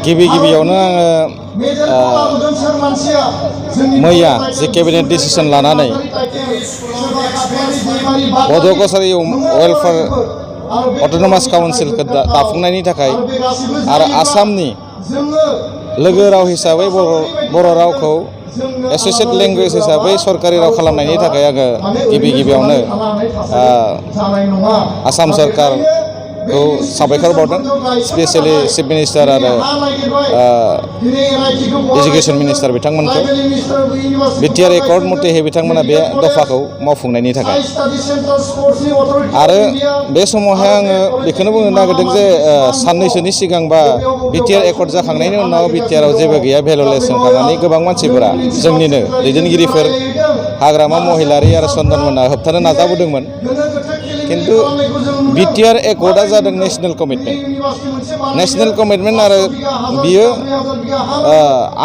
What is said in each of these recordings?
गिबियावनो आङो मैया जे केबिनेट डिसिसन लानानै बड' कसारि वेलफेयार अट'नमास काउन्सिलखौ दाफुंनायनि थाखाय आरो आसामनि लोगो राव हिसाबै बर' रावखौ एस'सियेट लेंगुवेज हिसाबै सरकारि राव खालामनायनि थाखाय आङो गिबियावनो आसाम सरकारखौ साबायखर बावदों, स्पेसियेलि चिफ मिनिस्टार आरो एजुकेसन मिनिस्टार बिथांमोनखौ बिटिआर एकर्ड मथेहै बिथांमोना बे दफाखौ मावफुंनायनि थाखाय। आरो बे समावहाय आङो बेखौनो बुंनो नागिरदों जे साननैसोनि सिगां बा बिटिआर एकर्ड जाखांनायनि उनाव बिटिआरआव जेबो गैया भेलुलेसन खालामनानै गोबां मानसिफोरा जोंनिनो दैदेनगिरिफोर हाग्रामा महिलारि आरो चन्दन मोनहा होबथानो नाजाबोदोंमोन। खिन्थु बिटिआर एकर्डआ जादों नेशनेल कमिटमेन्ट आरो बियो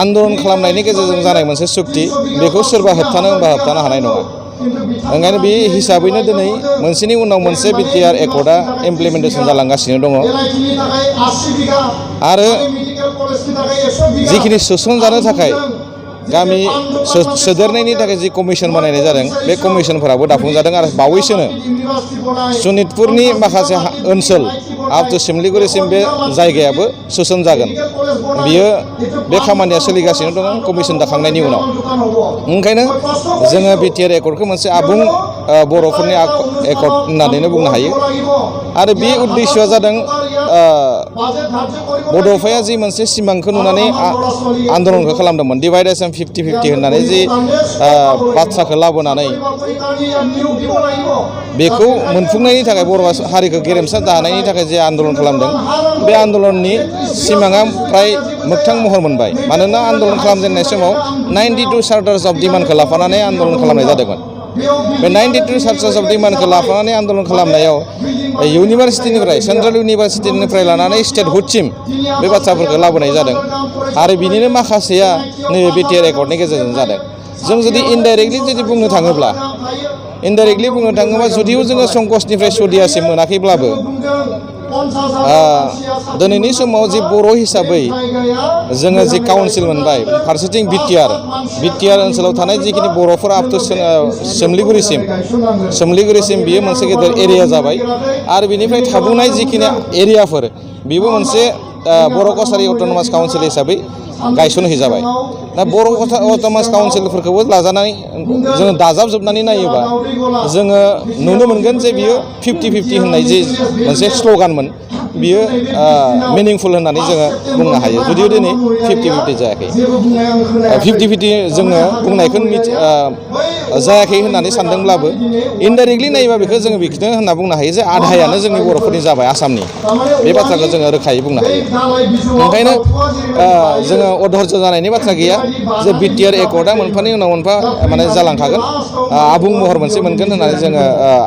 आन्दलन खालामनायनि गेजेरजों जानाय मोनसे सुक्ति, बेखौ सोरबा होबथानो होनबा होबथानो हानाय नङा। ओंखायनो बे हिसाबैनो दिनै मोनसेनि उनाव मोनसे बिटिआर एकर्डआ इमप्लिमेन्टेसन जालांगासिनो दङ। आरो जिखिनि सोसनजानो थाखाय गामि सोदेरनायनि थाखाय जि कमिसन बानायनाय जादों, बे कमिसनफोराबो दाफुंजादों आरो बावैसोनो सनितपुरनि माखासे ओनसोल आप टु सिमलिगुरिसिम बे जायगायाबो सोसनजागोन। बियो बे खामानिया सोलिगासिनो दङ कमिसन दाखांनायनि उनाव। ओंखायनो जोङो बिटिआर एकर्डखौ मोनसे आबुं बर'फोरनि एकर्ड होननानैनो बुंनो हायो। आरो बे उद्देश्यआ जादों बड'फाया जि मोनसे सिमांखौ नुनानै आन्दलनखौ खालामदोंमोन, डिभाइडेसन 50-50 होननानै जि बाथ्राखौ लाबोनानै बेखौ मोनफुंनायनि थाखाय बर' हारिखौ गेरेमसा दानायनि थाखाय जे आन्दलन खालामदों, बे आन्दलननि सिमाङा फ्राय मोगथां महर मोनबाय। मानोना आन्दलन खालामजेननाय समाव 92 चार्टार्स अफ डिमान्डखौ लाफानानै आन्दलन खालामनाय जादोंमोन। बे 92 चार्टार्स अफ डिमान्डखौ लाफानानै आन्दलन खालामनायाव इउनिभार्सिटिनिफ्राय, सेन्ट्रेल इउनिभार्सिटिनिफ्राय लानानै स्टेटहुडसिम बे बाथ्राफोरखौ लाबोनाय जादों। आरो बिनिनो माखासेया नैबे बिटिआर एकर्डनि गेजेरजों जादों। जों जुदि इनडाइरेक्टलि बुंनो थाङोब्ला जुदिও जोङो संकसनिफ्राय सदियासिम मोनाखैब्लाबो दिनैनि समाव जि बर' हिसाबै जोङो जि काउन्सिल मोनबाय, फारसेथिं बिटिआर ओनसोलाव थानाय जिखिनि बर'फोरा आप टु सोमलिगुरिसिम बियो मोनसे गेदेर एरिया जाबाय। आरो बिनिफ्राय थाबोनाय जिखिनि एरियाफोर, बेबो मोनसे बर' कसारि अट'नमास काउन्सिल हिसाबै गायसनहैजाबाय। दा बर' अट'नमास काउन्सिलफोरखौबो लाजानानै जोङो दाजाबजोबनानै नायोबा जोङो नुनो मोनगोन जे बियो 50-50 होननाय जि मोनसे स्ल'गानमोन, बियो मिनिंफुल होननानै जोङो बुंनो हायो। जुदिও दिनै 50-50 जायाखै, 50-50 जोङो बुंनायखौ जायाखै होननानै सानदोंब्लाबो इनडाइरेक्टलि नायोबा बेखौ जोङो बिखौनो होनना बुंनो हायो जे आधायानो जोंनि बर'फोरनि जाबाय आसामनि। बे बाथ्राखौ जोङो रोखायै बुंनो हायो। ओंखायनो जोङो अधर्ज जानायनि बाथ्रा गैया जे बिटिआर एकर्डआ मोनफानि उनाव मोनफा माने जालांखागोन, आबुं महर मोनसे मोनगोन होननानै जोङो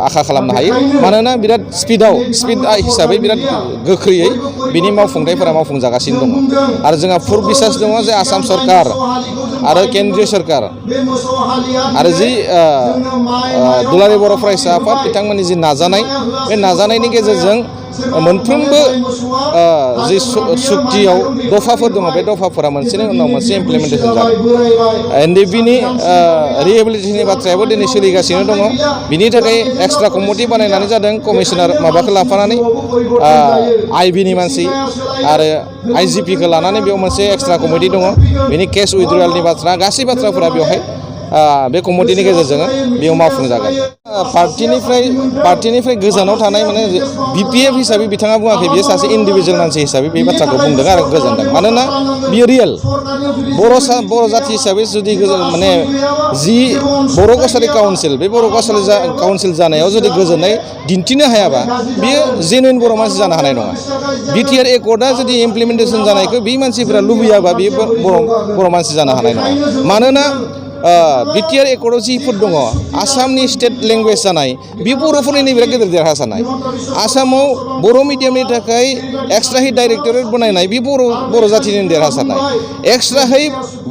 आखा खालामनो हायो। मानोना बिराद स्पिड हिसाबै बिराद गोख्रैयै बिनि मावफुंथायफोरा मावफुंजागासिनो दङ। आरो जोंहा फुर बिसास दङ जे आसाम सरकार आरो केन्द्रीय सरकार आरो जि दुलाराय बर' फरायसा आफाद बिथांमोननि जि नाजानाय, बे नाजानायनि गेजेरजों मोनफ्रोमबो जि सुक्तियाव दफाफोर दङ, बे दफाफोरा मोनसेनि उनाव मोनसे इमप्लिमेन्टेसन जागोन। एनडिएफबिनि रिहेबिलिटेसननि बाथ्रायाबो दिनै सोलिगासिनो दङ। बिनि थाखाय एक्सट्रा कमिटि बानायनानै जादों, कमिसनार माबाखौ लाफानानै आइबिनि मानसि आरो आइजिपिखौ लानानै बेयाव मोनसे एक्सट्रा कमिटि दङ। बेनि केस उइथड्रयेलनि बाथ्रा, गासै बाथ्राफोरा बेवहाय बे कमिटिनि गेजेरजों बेयाव मावफुंजागोन। पार्टिनिफ्राय गोजानाव थानाय माने बिपिएफ हिसाबै बिथाङा बुङाखै, बियो सासे इन्डिभिजुवेल मानसि हिसाबै बे बाथ्राखौ बुंदों आरो गोजोनदों। मानोना बियो रियेल बर' जाथि हिसाबै जुदि माने जि बर' कसारि काउन्सिल, बे बर' कसारि काउन्सिल जानायाव जुदि गोजोननाय दिन्थिनो हायाबा बियो जेनुइन बर' मानसि जानो हानाय नङा। बिटिआर एकर्डआ जुदि इमप्लिमेन्टेसन जानायखौ बे मानसिफोरा लुबैयाबा बियो बर' मानसि जानो हानाय नङा। मानोना बिटिआर एकर्डआव जिफोर दङ, आसामनि स्टेट लेंगुवेज जानाय, बे बर'फोरनि बिराद गेदेर देरहासारनाय। आसामाव बर' मिडियामनि थाखाय एक्सट्राहै डाइरेक्टरेट बनायनाय, बे बर' जाथिनि देरहासारनाय। एक्सट्राहै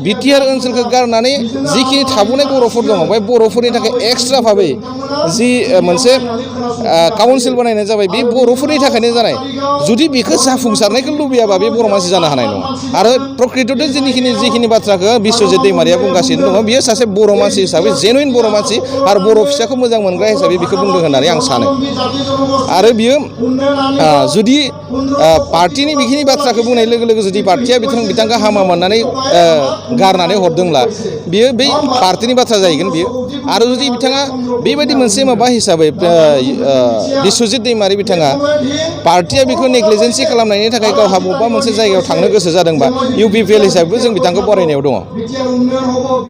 बिटिआर ओनसोलखौ गारनानै जिखिनि थाबोनाय बर'फोर दङ बे बर'फोरनि थाखाय एक्सट्रा भाबै जि मोनसे काउन्सिल बानायनाय जाबाय बे बर'फोरनि थाखायनो जानाय जुदि बेखौ जाफुंसारनायखौ लुबैयाबा बे बर' मानसि जानो हानाय नङा आरो प्रकृत'थे जिखिनि बाथ्राखौ बिस्वजित दैमारिया बुंगासिनो दङ बियो सासे बर' मानसि हिसाबै जेनुइन बर' मानसि आरो बर' फिसाखौ मोजां मोनग्रा हिसाबै बेखौ बुंदों होननानै आं सानो आरो बियो जुदि पार्टिनि बेखिनि बाथ्राखौ बुंनाय लोगो लोगो जुदि पार्टिया बिथांखौ हामा मोननानै गारनानै हरदोंब्ला बियो बै पार्टिनि बाथ्रा जाहैगोन बियो आरो जुदि बिथाङा बेबायदि मोनसे माबा हिसाबै बिस्वजित दैमारि बिथाङा पार्टिया बेखौ नेग्लिजेन्सि खालामनायनि थाखाय गावहा बबेबा मोनसे जायगायाव थांनो गोसो जादोंबा इउपिपिएल हिसाबैबो जों बिथांखौ बरायनायाव दङ।